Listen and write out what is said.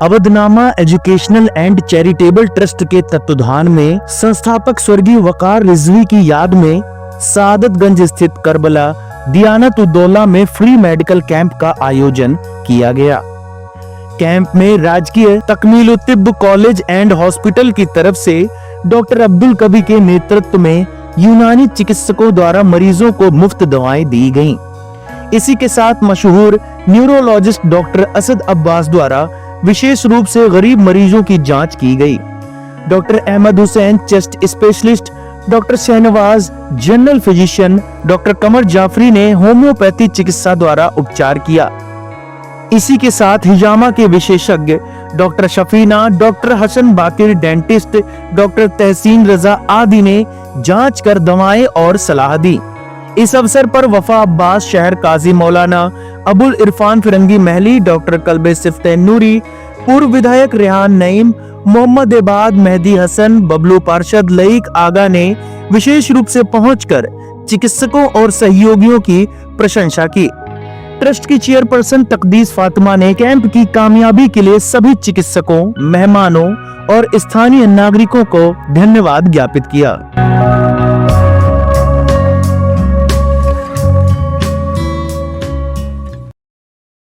Avadhnama educational and charitable trust के तत्वाधान में संस्थापक स्वर्गीय वकार रिजवी की याद में सादतगंज स्थित करबला दियानत उद्दौला में फ्री मेडिकल कैंप का आयोजन किया गया। कैंप में राजकीय तकमील तिब्ब कॉलेज एंड हॉस्पिटल की तरफ से डॉक्टर अब्दुल कवी के नेतृत्व में यूनानी चिकित्सकों द्वारा मरीजों को मुफ्त दवाएं दी गईं। इसी के साथ मशहूर न्यूरोलॉजिस्ट डॉक्टर असद अब्बास द्वारा विशेष रूप से गरीब मरीजों की जांच की गई। Doctor Ahmad Hussain chest specialist, doctor Shahnawaz general physician, doctor Qamar Jafri ने होम्योपैथी चिकित्सा द्वारा उपचार किया। इसी के साथ हिजामा के विशेषज्ञ डॉक्टर शफीना, डॉक्टर हसन बाकिर डेंटिस्ट, डॉक्टर तहसीन रजा आदि ने जांच कर दवाएं और सलाह दी। इस अवसर पर वफा अब्बास, शहर काजी मौलाना अबुल इरफान फिरंगी महली, डॉक्टर कल्बे सिफ्तैन नूरी, पूर्व विधायक रेहान नईम, मोहम्मद एबाद, मेहदी हसन, बबलू पार्षद, लईक आगा ने विशेष रूप से पहुंचकर चिकित्सकों और सहयोगियों की प्रशंसा की। ट्रस्ट की चेयरपर्सन तकदीस फातिमा ने कैंप की कामयाबी के लिए सभी चिकित्सकों, मेहमानों और स्थानीय नागरिकों को धन्यवाद ज्ञापित किया।